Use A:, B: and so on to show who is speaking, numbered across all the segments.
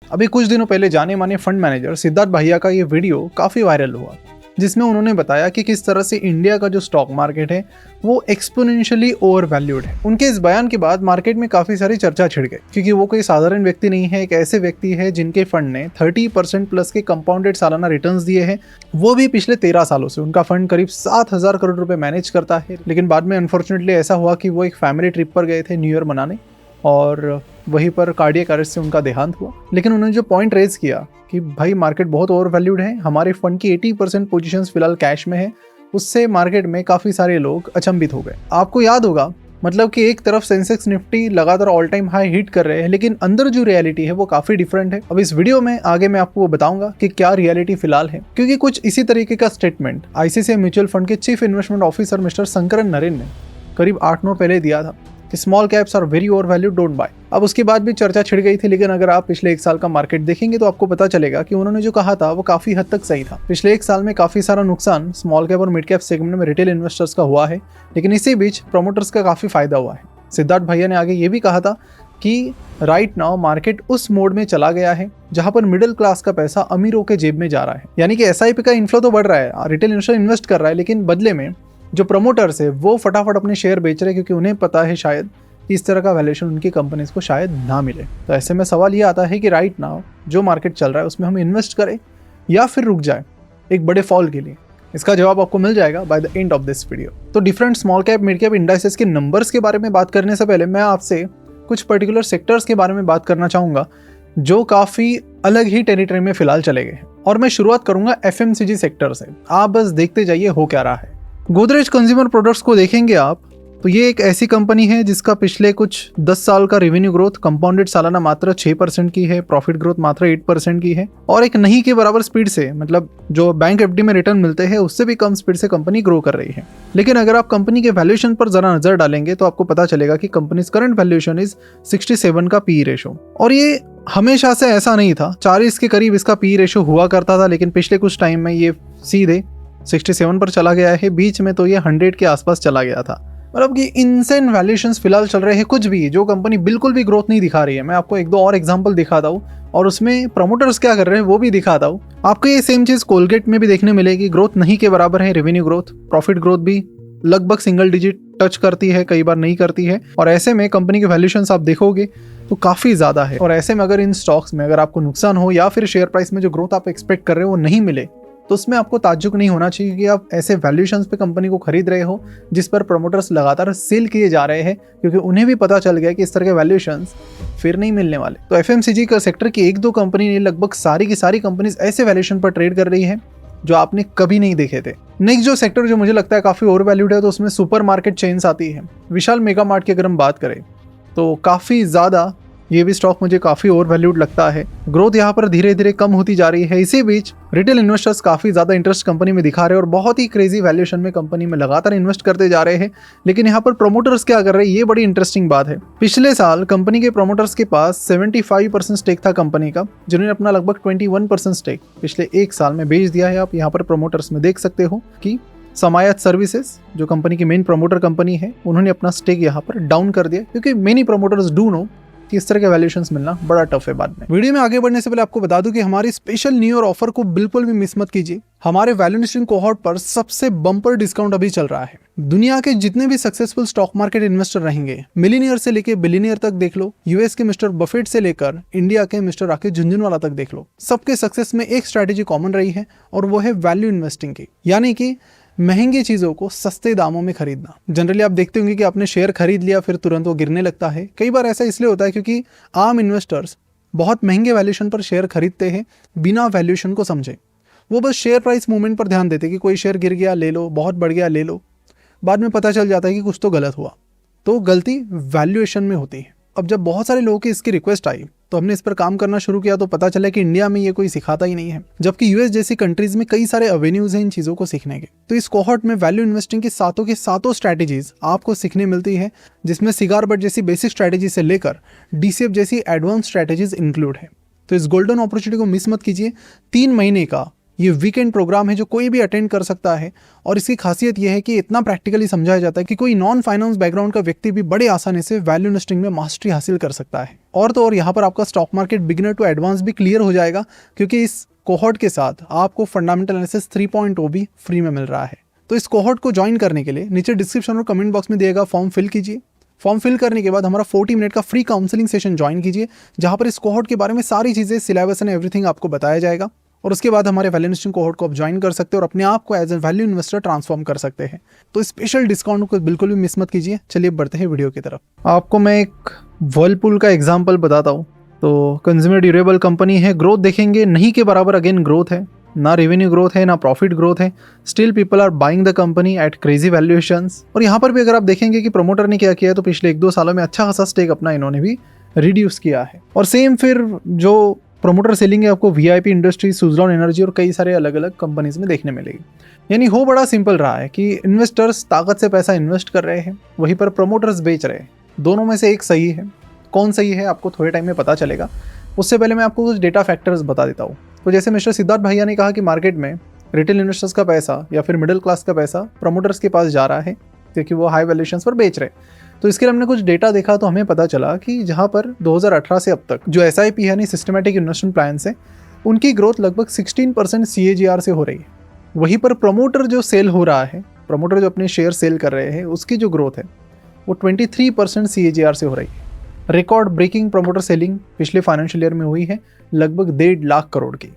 A: अभी कुछ दिनों पहले जाने माने फंड मैनेजर सिद्धार्थ भैया का ये वीडियो काफ़ी वायरल हुआ, जिसमें उन्होंने बताया कि किस तरह से इंडिया का जो स्टॉक मार्केट है वो एक्सपोनेंशियली ओवर वैल्यूड है। उनके इस बयान के बाद मार्केट में काफ़ी सारी चर्चा छिड़ गई, क्योंकि वो कोई साधारण व्यक्ति नहीं है, एक ऐसे व्यक्ति है जिनके फंड ने 30% प्लस के कंपाउंडेड सालाना रिटर्न्स दिए हैं, वो भी पिछले 13 सालों से। उनका फंड करीब 7,000 करोड़ रुपए मैनेज करता है। लेकिन बाद में अनफॉर्चुनेटली ऐसा हुआ कि वो एक फैमिली ट्रिप पर गए थे न्यू ईयर मनाने, और वहीं पर कार्डियक अरेस्ट से उनका देहांत हुआ। लेकिन उन्होंने जो पॉइंट रेज किया कि भाई मार्केट बहुत ओवर वैल्यूड है, हमारे फंड की 80% पोजीशंस फिलहाल कैश में है, उससे मार्केट में काफ़ी सारे लोग अचंभित हो गए। आपको याद होगा, मतलब कि एक तरफ सेंसेक्स निफ्टी लगातार ऑल टाइम हाई हिट कर रहे हैं, लेकिन अंदर जो रियलिटी है वो काफ़ी डिफरेंट है। अब इस वीडियो में आगे मैं आपको वो बताऊंगा कि क्या रियलिटी फिलहाल है, क्योंकि कुछ इसी तरीके का स्टेटमेंट आईसीआईसीआई म्यूचुअल फंड के chief investment officer mister Sankaran Naren ने करीब 8-9 पहले दिया था कि small caps are very overvalued, don't buy. अब उसके बाद भी चर्चा छिड़ गई थी, लेकिन अगर आप पिछले 1 साल का मार्केट देखेंगे तो आपको पता चलेगा कि उन्होंने जो कहा था वो काफी हद तक सही था। पिछले 1 साल में काफी सारा नुकसान स्मॉल कैप और मिड कैप सेगमेंट में रिटेल इन्वेस्टर्स का हुआ है, लेकिन इसी बीच प्रमोटर्स का काफी फायदा हुआ है। सिद्धार्थ भैया ने आगे ये भी कहा था कि राइट नाउ मार्केट उस मोड में चला गया है जहां पर मिडिल क्लास का पैसा अमीरों के जेब में जा रहा है, यानी कि एसआईपी का इन्फ्लो तो बढ़ रहा है, रिटेल इन्वेस्टर इन्वेस्ट कर रहा है, लेकिन बदले में जो प्रमोटर्स है वो फटाफट अपने शेयर बेच रहे हैं, क्योंकि उन्हें पता है शायद इस तरह का वैल्यूएशन उनकी कंपनीज को शायद ना मिले। तो ऐसे में सवाल ये आता है कि राइट नाउ जो मार्केट चल रहा है उसमें हम इन्वेस्ट करें या फिर रुक जाए एक बड़े फॉल के लिए। इसका जवाब आपको मिल जाएगा by the end of this video. तो different small cap mid cap indices के नंबर्स के बारे में बात करने से पहले मैं आपसे कुछ पर्टिकुलर सेक्टर्स के बारे में बात करना चाहूँगा जो काफ़ी अलग ही टेरिटरी में फिलहाल चले गए हैं, और मैं शुरुआत करूँगा एफएमसीजी सेक्टर से। आप बस देखते जाइए हो क्या रहा है। गोदरेज कंज्यूमर प्रोडक्ट्स को देखेंगे आप तो ये एक ऐसी कंपनी है जिसका पिछले कुछ 10 साल का रेवेन्यू ग्रोथ कंपाउंडेड सालाना मात्र 6% की है, प्रॉफिट ग्रोथ मात्र 8% की है, और एक नहीं के बराबर स्पीड से, मतलब जो बैंक एफडी में रिटर्न मिलते हैं उससे भी कम स्पीड से कंपनी ग्रो कर रही है। लेकिन अगर आप कंपनी के वैल्यूएशन पर जरा नजर डालेंगे तो आपको पता चलेगा कि कंपनी करंट वैल्यूएशन इज 67 का पी रेशो, और ये हमेशा से ऐसा नहीं था। 40 के करीब इसका पी रेशो हुआ करता था, लेकिन पिछले कुछ टाइम में ये सीधे 67 पर चला गया है। बीच में तो ये 100 के आसपास चला गया था। मतलब कि इनसेन वैल्यूएशंस फिलहाल चल रहे हैं। कुछ भी जो कंपनी बिल्कुल भी ग्रोथ नहीं दिखा रही है। मैं आपको 1-2 और एग्जांपल दिखाता हूँ और उसमें प्रमोटर्स क्या कर रहे हैं वो भी दिखाता हूँ। आपको ये सेम चीज़ कोलगेट में भी देखने मिलेगी। ग्रोथ नहीं के बराबर है रेवेन्यू ग्रोथ, प्रॉफिट ग्रोथ भी लगभग सिंगल डिजिट टच करती है, कई बार नहीं करती है, और ऐसे में कंपनी के वैल्यूएशंस आप देखोगे तो काफ़ी ज़्यादा है। और ऐसे में अगर इन स्टॉक्स में अगर आपको नुकसान हो या फिर शेयर प्राइस में जो ग्रोथ आप एक्सपेक्ट कर रहे हो वो नहीं मिले, तो उसमें आपको ताज्जुब नहीं होना चाहिए कि आप ऐसे वैल्यूएशंस पे कंपनी को खरीद रहे हो जिस पर प्रमोटर्स लगातार सेल किए जा रहे हैं, क्योंकि उन्हें भी पता चल गया कि इस तरह के वैल्यूएशंस फिर नहीं मिलने वाले। तो एफएमसीजी का सेक्टर की 1-2 कंपनी ने लगभग सारी की सारी कंपनीज ऐसे वैल्यूएशन पर ट्रेड कर रही है जो आपने कभी नहीं देखे थे। नेक्स्ट जो सेक्टर जो मुझे लगता है काफ़ी ओवर वैल्यूड है, तो उसमें सुपर मार्केट चेन्स आती है। विशाल मेगा मार्ट की अगर हम बात करें तो काफ़ी ज़्यादा ये भी स्टॉक मुझे काफ़ी ओवर वैल्यूड लगता है। ग्रोथ यहाँ पर धीरे धीरे कम होती जा रही है। इसी बीच रिटेल इन्वेस्टर्स काफ़ी ज़्यादा इंटरेस्ट कंपनी में दिखा रहे हैं और बहुत ही क्रेजी वैल्यूएशन में कंपनी में लगातार इन्वेस्ट करते जा रहे हैं। लेकिन यहाँ पर प्रमोटर्स क्या कर रहे हैं, ये बड़ी इंटरेस्टिंग बात है। पिछले साल कंपनी के प्रमोटर्स के पास 75% स्टेक था कंपनी का, जिन्होंने अपना लगभग 21% स्टेक पिछले 1 साल में बेच दिया है। आप यहाँ पर प्रमोटर्स में देख सकते हो कि समायत सर्विसेज जो कंपनी की मेन प्रमोटर कंपनी है, उन्होंने अपना स्टेक यहाँ पर डाउन कर दिया, क्योंकि मेनी प्रमोटर्स डू नो कि इस तरह के वैल्यूएशंस मिलना बड़ा टफ है बाद में। वीडियो में आगे बढ़ने से पहले आपको बता दूं कि हमारी स्पेशल न्यू ईयर ऑफर को बिल्कुल भी मिस मत कीजिए। हमारे वैल्यूएशन कोहॉर्ट पर सबसे बम्पर डिस्काउंट अभी चल रहा है। दुनिया के जितने भी सक्सेसफुल स्टॉक मार्केट इन्वेस्टर रहेंगे, मिलीनियर से लेकर बिलियनियर तक देख लो, यूएस के मिस्टर बफेट से लेकर इंडिया के मिस्टर राकेश झुनझुनवाला तक देख लो, सबके सक्सेस में एक स्ट्रैटेजी कॉमन रही है और वो है वैल्यू इन्वेस्टिंग की, यानी कि महंगी चीज़ों को सस्ते दामों में खरीदना। जनरली आप देखते होंगे कि आपने शेयर खरीद लिया फिर तुरंत वो गिरने लगता है। कई बार ऐसा इसलिए होता है क्योंकि आम इन्वेस्टर्स बहुत महंगे वैल्यूएशन पर शेयर खरीदते हैं बिना वैल्यूएशन को समझे। वो बस शेयर प्राइस मूवमेंट पर ध्यान देते कि कोई शेयर गिर गया ले लो, बहुत बढ़ गया ले लो। बाद में पता चल जाता है कि कुछ तो गलत हुआ। तो गलती वैल्यूएशन में होती है। अब जब बहुत सारे लोगों की इसकी रिक्वेस्ट आई तो हमने इस पर काम करना शुरू किया, तो पता चला कि इंडिया में ये कोई सिखाता ही नहीं है, जबकि यूएस जैसी कंट्रीज में कई सारे एवेन्यूज हैं इन चीज़ों को सीखने के। तो इस कोहॉर्ट में वैल्यू इन्वेस्टिंग की सातों के सातों स्ट्रैटेजीज आपको सीखने मिलती है, जिसमें सिगार बट जैसी बेसिक स्ट्रैटेजी से लेकर डीसीएफ जैसी एडवांस स्ट्रैटेजीज इंक्लूड है। तो इस गोल्डन अपॉर्चुनिटी को मिस मत कीजिए। 3 महीने का ये वीकेंड प्रोग्राम है जो कोई भी अटेंड कर सकता है और इसकी खासियत यह है कि इतना प्रैक्टिकली समझाया जाता है कि कोई नॉन फाइनेंस बैकग्राउंड का व्यक्ति भी बड़े आसानी से वैल्यू इन्वेस्टिंग में मास्टरी हासिल कर सकता है। और तो और यहाँ पर आपका stock market beginner to advance भी क्लियर हो जाएगा, क्योंकि इस कोहॉर्ट के साथ आपको फंडामेंटल एनालिसिस 3.0 भी फ्री में मिल रहा है। तो इस कोहॉर्ट को ज्वाइन करने के लिए नीचे डिस्क्रिप्शन और कमेंट बॉक्स में दिएगा फॉर्म फिल कीजिए। फॉर्म फिल करने के बाद हमारा 40 मिनट का फ्री काउंसलिंग सेशन ज्वाइन कीजिए, जहां पर इस कोहॉर्ट के बारे में सारी चीज़ें, सिलेबस एंड एवरीथिंग आपको बताया जाएगा। और उसके बाद हमारे वैल्यू इन्वेस्टिंग कोहॉर्ट को आप ज्वाइन कर सकते हैं और अपने आप को as a value investor transform कर सकते हैं। तो स्पेशल डिस्काउंट को बिल्कुल भी मिस मत कीजिए। चलिए बढ़ते हैं वीडियो की तरफ। आपको मैं एक वर्लपूल का एग्जाम्पल बताता हूँ। तो कंज्यूमर ड्यूरेबल कंपनी है, ग्रोथ देखेंगे नहीं के बराबर अगेन ग्रोथ है, ना रेवेन्यू ग्रोथ है ना प्रॉफिट ग्रोथ है। Still people are buying the company at crazy valuations. और यहाँ पर भी अगर आप देखेंगे कि प्रमोटर ने क्या किया है, तो पिछले 1-2 सालों में अच्छा खासा स्टेक अपना इन्होंने भी रिड्यूस किया है। और सेम फिर जो प्रमोटर सेलिंग है आपको वीआईपी इंडस्ट्रीज, सुज़लॉन एनर्जी और कई सारे अलग अलग कंपनीज में देखने मिलेगी। यानी हो बड़ा सिंपल रहा है कि इन्वेस्टर्स ताकत से पैसा इन्वेस्ट कर रहे हैं, वहीं पर प्रमोटर्स बेच रहे हैं। दोनों में से एक सही है। कौन सही है आपको थोड़े टाइम में पता चलेगा। उससे पहले मैं आपको कुछ डेटा फैक्टर्स बता देता हूँ। तो जैसे मिस्टर सिद्धार्थ भैया ने कहा कि मार्केट में रिटेल इन्वेस्टर्स का पैसा या फिर मिडिल क्लास का पैसा प्रमोटर्स के पास जा रहा है, क्योंकि वो हाई वैल्यूएशंस पर बेच रहे हैं। तो इसके लिए हमने कुछ डेटा देखा, तो हमें पता चला कि जहाँ पर 2018 से अब तक जो SIP यानी सिस्टमैटिक इन्वेस्टमेंट प्लान है, उनकी ग्रोथ लगभग 16% CAGR से हो रही है। वहीं पर प्रमोटर जो सेल हो रहा है, प्रमोटर जो अपने शेयर सेल कर रहे हैं, उसकी जो ग्रोथ है वो 23% CAGR से हो रही है। रिकॉर्ड ब्रेकिंग प्रमोटर सेलिंग पिछले फाइनेंशियल ईयर में हुई है, लगभग 1.5 लाख करोड़ की।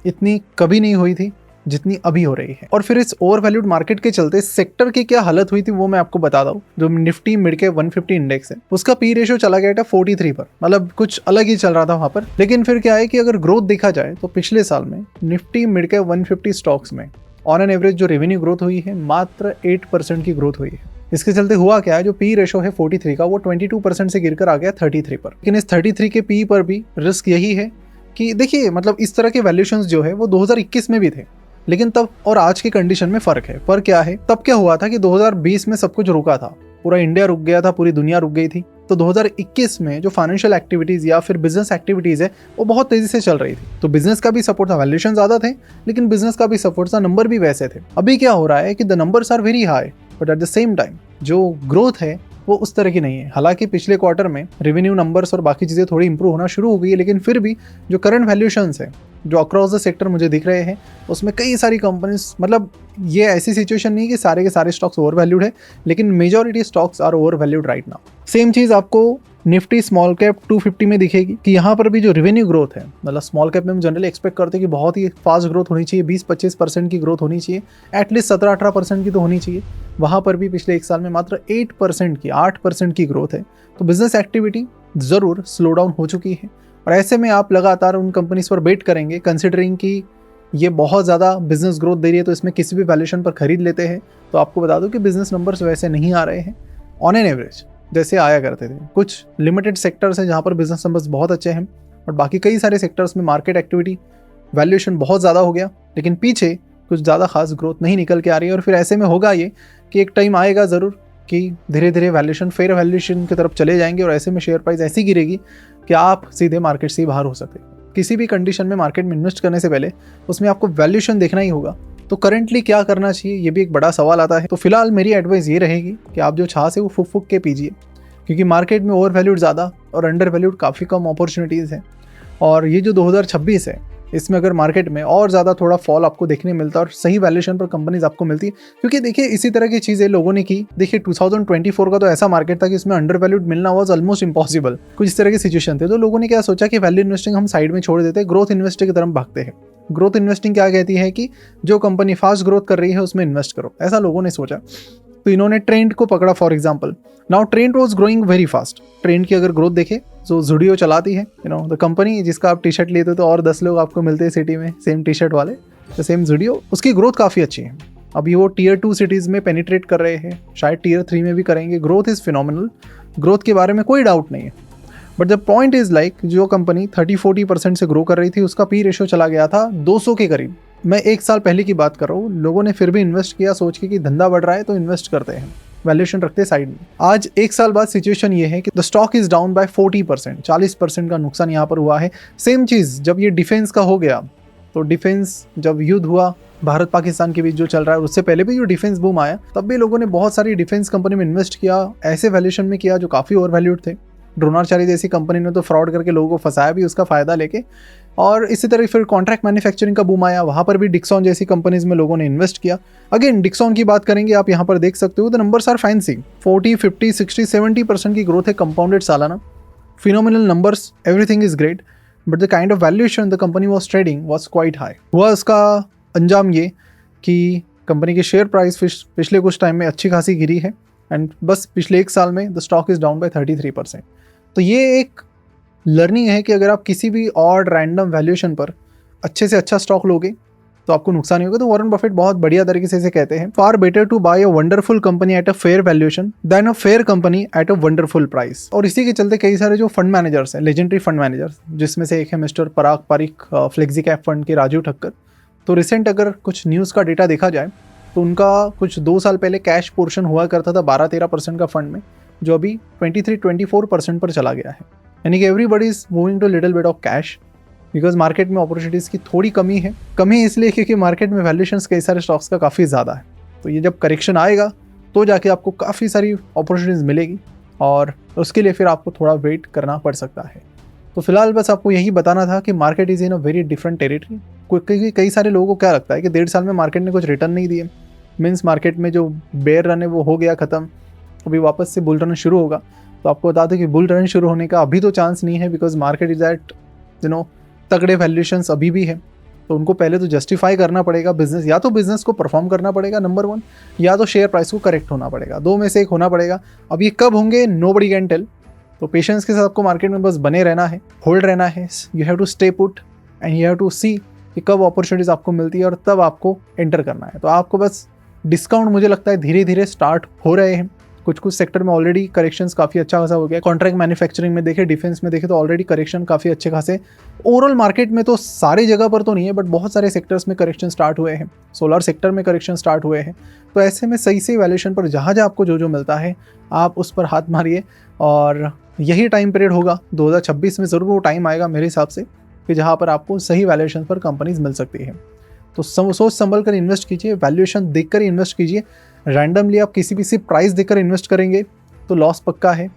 A: इतनी कभी नहीं हुई थी जितनी अभी हो रही है। और फिर इस ओवर वैल्यूड मार्केट के चलते सेक्टर की क्या हालत हुई थी वो मैं आपको बताता हूँ। जो निफ्टी मिड कैप 150 इंडेक्स है, उसका पी रेशियो चला गया था 43 पर, मतलब कुछ अलग ही चल रहा था वहां पर। लेकिन फिर क्या है कि अगर ग्रोथ देखा जाए तो पिछले साल में निफ्टी मिड कैप 150 स्टॉक्स में ऑन एन एवरेज जो रेवेन्यू ग्रोथ हुई है मात्र 8% की ग्रोथ हुई है। इसके चलते हुआ क्या है, जो पी रेशो है 43 का, वो 22% से गिरकर आ गया 33 पर। लेकिन इस 33 के पी पर भी रिस्क यही है कि देखिए, मतलब इस तरह के वैल्यूएशंस जो है वो 2021 में भी थे, लेकिन तब और आज के कंडीशन में फर्क है। पर क्या है, तब क्या हुआ था कि 2020 में सब कुछ रुका था, पूरा इंडिया रुक गया था, पूरी दुनिया रुक गई थी। तो 2021 में जो फाइनेंशियल एक्टिविटीज या फिर बिजनेस एक्टिविटीज है वो बहुत तेजी से चल रही थी। तो बिजनेस का भी सपोर्ट था, वैल्यूएशन ज्यादा थे लेकिन बिजनेस का भी सपोर्ट था, नंबर भी वैसे थे। अभी क्या हो रहा है कि the numbers are very high but at the same time जो ग्रोथ है वो उस तरह की नहीं है। हालांकि पिछले क्वार्टर में रेवेन्यू नंबर्स और बाकी चीज़ें थोड़ी इंप्रूव होना शुरू हो गई है, लेकिन फिर भी जो करंट वैल्यूएशंस है जो अक्रॉस द सेक्टर मुझे दिख रहे हैं, उसमें कई सारी कंपनीज, मतलब ये ऐसी सिचुएशन नहीं कि सारे के सारे स्टॉक्स ओवर वैल्यूड है, लेकिन majority stocks are overvalued right now. Same चीज़ आपको निफ्टी स्मॉल कैप 250 में दिखेगी कि यहाँ पर भी जो रेवेन्यू ग्रोथ है, मतलब स्मॉल कैप में हम जनरली एक्सपेक्ट करते हैं कि बहुत ही फास्ट ग्रोथ होनी चाहिए, 20-25% की ग्रोथ होनी चाहिए, एटलीस्ट 17-18% की तो होनी चाहिए। वहाँ पर भी पिछले एक साल में मात्र 8% की ग्रोथ है। तो बिजनेस एक्टिविटी ज़रूर स्लो डाउन हो चुकी है और ऐसे में आप लगातार उन कंपनीज पर वेट करेंगे, कंसिडरिंग कि ये बहुत ज़्यादा बिजनेस ग्रोथ दे रही है, तो इसमें किसी भी वैल्यूएशन पर खरीद लेते हैं। तो आपको बता दूं कि बिजनेस नंबर्स वैसे नहीं आ रहे हैं ऑन एन एवरेज जैसे आया करते थे। कुछ लिमिटेड सेक्टर्स हैं जहाँ पर बिजनेस नंबर्स बहुत अच्छे हैं और बाकी कई सारे सेक्टर्स में मार्केट एक्टिविटी वैल्यूएशन बहुत ज़्यादा हो गया, लेकिन पीछे कुछ ज़्यादा खास ग्रोथ नहीं निकल के आ रही है। और फिर ऐसे में होगा ये कि एक टाइम आएगा ज़रूर कि धीरे धीरे वैल्यूएशन फेयर वैल्यूएशन की तरफ चले जाएंगे और ऐसे में शेयर प्राइस ऐसी गिरेगी कि आप सीधे मार्केट से ही बाहर हो सकते हैं। किसी भी कंडीशन में मार्केट में इन्वेस्ट करने से पहले उसमें आपको वैल्यूएशन देखना ही होगा। तो करंटली क्या करना चाहिए, ये भी एक बड़ा सवाल आता है। तो फिलहाल मेरी एडवाइस ये रहेगी कि आप जो छाछ है वो फूक फूक के पीजिए, क्योंकि मार्केट में ओवर वैल्यूड ज़्यादा और अंडर वैल्यूड काफ़ी कम अपॉर्चुनिटीज़ हैं। और ये जो 2026 है, इसमें अगर मार्केट में और ज़्यादा थोड़ा फॉल आपको देखने मिलता है और सही वैल्यूएशन पर कंपनीज आपको मिलती है, क्योंकि देखिए इसी तरह की चीज़ें लोगों ने की। देखिए 2024 का तो ऐसा मार्केट था कि इसमें अंडर वैल्यूड मिलना वाज ऑलमोस्ट इम्पॉसिबल। कुछ इस तरह की सिचुएशन थे, तो लोगों ने क्या सोचा कि वैल्यू इन्वेस्टिंग हम साइड में छोड़ देते हैं, ग्रोथ इन्वेस्टिंग की तरफ भागते हैं। ग्रोथ इन्वेस्टिंग क्या कहती है कि जो कंपनी फास्ट ग्रोथ कर रही है उसमें इन्वेस्ट करो, ऐसा लोगों ने सोचा। तो इन्होंने ट्रेंड को पकड़ा। For example, now trend was growing very fast. Trend की अगर ग्रोथ देखे जो जुडियो चलाती है, द कंपनी जिसका आप टी शर्ट लेते तो और 10 लोग आपको मिलते हैं सिटी में सेम टी शर्ट वाले, तो सेम जुडियो, उसकी ग्रोथ काफ़ी अच्छी है। अभी वो टियर 2 सिटीज़ में पेनिट्रेट कर रहे हैं, शायद टियर 3 में भी करेंगे। ग्रोथ इज़ फिनोमिनल, ग्रोथ के बारे में कोई डाउट नहीं है। But the point is like जो कंपनी 30-40% से ग्रो कर रही थी उसका पी रेशो चला गया था 200 के करीब। मैं 1 साल पहले की बात कर रहा हूँ। लोगों ने फिर भी इन्वेस्ट किया सोच के कि धंधा बढ़ रहा है तो इन्वेस्ट करते हैं, वैल्यूएशन रखते साइड में। आज 1 साल बाद सिचुएशन ये है कि the stock is down by 40%, 40% का नुकसान यहाँ पर हुआ है। सेम चीज़ जब ये डिफेंस का हो गया तो डिफेंस जब युद्ध हुआ भारत पाकिस्तान के बीच जो चल रहा है, उससे पहले भी जो डिफेंस बूम आया तब भी लोगों ने बहुत सारी डिफेंस कंपनी में इन्वेस्ट किया, ऐसे वैल्यूएशन में किया जो काफ़ी ओवर वैल्यूड थे। ड्रोनाचार्य जैसी कंपनी ने तो फ्रॉड करके लोगों को फंसाया भी उसका फ़ायदा लेके। और इसी तरह फिर कॉन्ट्रैक्ट मैन्युफैक्चरिंग का बूम आया, वहाँ पर भी डिक्सॉन जैसी कंपनीज में लोगों ने इन्वेस्ट किया। अगेन डिक्सॉन की बात करेंगे, आप यहाँ पर देख सकते हो द नंबर्स आर फैंसी, 40, 50, 60, 70% की ग्रोथ है कंपाउंडेड सालाना, phenomenal numbers, everything is great, but the kind of valuation the company was trading was quite high. हुआ उसका अंजाम ये कि कंपनी की शेयर प्राइस पिछले कुछ टाइम में अच्छी खासी गिरी है, एंड बस पिछले एक साल में the stock is down by 33%। तो ये एक लर्निंग है कि अगर आप किसी भी ऑड रैंडम वैल्यूएशन पर अच्छे से अच्छा स्टॉक लोगे तो आपको नुकसान नहीं होगा। तो वॉरेन बफेट बहुत बढ़िया तरीके से इसे कहते हैं, far better to buy a wonderful company at a fair valuation than a fair company at a wonderful price. और इसी के चलते कई सारे जो फंड मैनेजर्स हैं, लेजेंडरी फंड मैनेजर्स, जिसमें से एक है mister Parag Parikh flexi cap fund के राजीव ठक्कर। तो रिसेंट अगर कुछ न्यूज़ का डेटा देखा जाए तो उनका कुछ 2 साल पहले कैश पोर्शन हुआ करता था 12-13% का फंड में, जो अभी 23-24% पर चला गया है। यानी कि everybody is moving to little bit of cash, because market में अपॉर्चुनिटीज़ की थोड़ी कमी है। कमी इसलिए क्योंकि मार्केट में वैल्यूएशंस कई सारे स्टॉक्स का काफ़ी ज़्यादा है। तो ये जब करेक्शन आएगा तो जाके आपको काफ़ी सारी अपॉर्चुनिटीज़ मिलेगी, और उसके लिए फिर आपको थोड़ा वेट करना पड़ सकता है। तो फिलहाल बस आपको यही बताना था कि market is in a very different territory. क्योंकि कई सारे लोगों को क्या लगता है कि 1.5 साल में मार्केट ने कुछ रिटर्न नहीं दिए, मीन्स मार्केट में जो बेयर रन है वो हो गया ख़त्म, अभी वापस से बुल रन शुरू होगा। तो आपको बता दें कि बुल रन शुरू होने का अभी तो चांस नहीं है, बिकॉज मार्केट इज एट तगड़े वैल्यूएशंस अभी भी है। तो उनको पहले तो जस्टिफाई करना पड़ेगा बिजनेस, या तो बिजनेस को परफॉर्म करना पड़ेगा नंबर 1, या तो शेयर प्राइस को करेक्ट होना पड़ेगा, दो में से एक होना पड़ेगा। अब ये कब होंगे नोबडी कैन टेल। तो पेशेंस के साथ आपको मार्केट में बस बने रहना है, होल्ड रहना है, you have to stay put and you have to see कि कब अपॉर्चुनिटीज़ आपको मिलती है और तब आपको एंटर करना है। तो आपको बस डिस्काउंट मुझे लगता है धीरे धीरे स्टार्ट हो रहे हैं। कुछ सेक्टर में ऑलरेडी करेक्शंस काफ़ी अच्छा खासा हो गया। कॉन्ट्रैक्ट मैन्युफैक्चरिंग में देखें, डिफेंस में देखें तो ऑलरेडी करेक्शन काफ़ी अच्छे खासे। ओवरऑल मार्केट में तो सारी जगह पर तो नहीं है, बट बहुत सारे सेक्टर्स में करेक्शन स्टार्ट हुए हैं। सोलर सेक्टर में करेक्शन स्टार्ट हुए हैं। तो ऐसे में सही से वैल्यूएशन पर जहाँ जहाँ आपको जो मिलता है आप उस पर हाथ मारिए, और यही टाइम पीरियड होगा 2026 में ज़रूर वो टाइम आएगा मेरे हिसाब से कि जहाँ पर आपको सही वैल्यूएशन पर कंपनीज मिल सकती है। तो सोच संभल कर इन्वेस्ट कीजिए, वैल्यूएशन देखकर इन्वेस्ट कीजिए। रैंडमली आप किसी भी प्राइस देखकर इन्वेस्ट करेंगे तो लॉस पक्का है,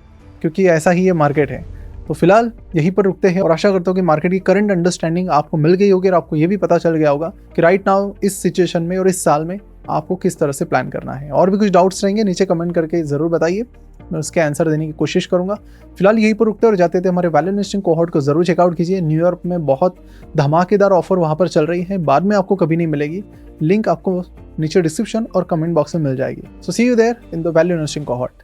A: क्योंकि ऐसा ही ये मार्केट है। तो फिलहाल यहीं पर रुकते हैं, और आशा करता हूँ कि मार्केट की करंट अंडरस्टैंडिंग आपको मिल गई होगी और आपको ये भी पता चल गया होगा कि राइट नाउ इस सिचुएशन में और इस साल में आपको किस तरह से प्लान करना है। और भी कुछ डाउट्स रहेंगे नीचे कमेंट करके ज़रूर बताइए, मैं उसके आंसर देने की कोशिश करूंगा। फिलहाल यहीं पर रुकते और जाते थे हमारे वैल्यू इन्वेस्टिंग कोहॉर्ट को जरूर चेकआउट कीजिए। न्यूयॉर्क में बहुत धमाकेदार ऑफर वहां पर चल रही है, बाद में आपको कभी नहीं मिलेगी। लिंक आपको नीचे डिस्क्रिप्शन और कमेंट बॉक्स में मिल जाएगी। So see you there in the value investing cohort.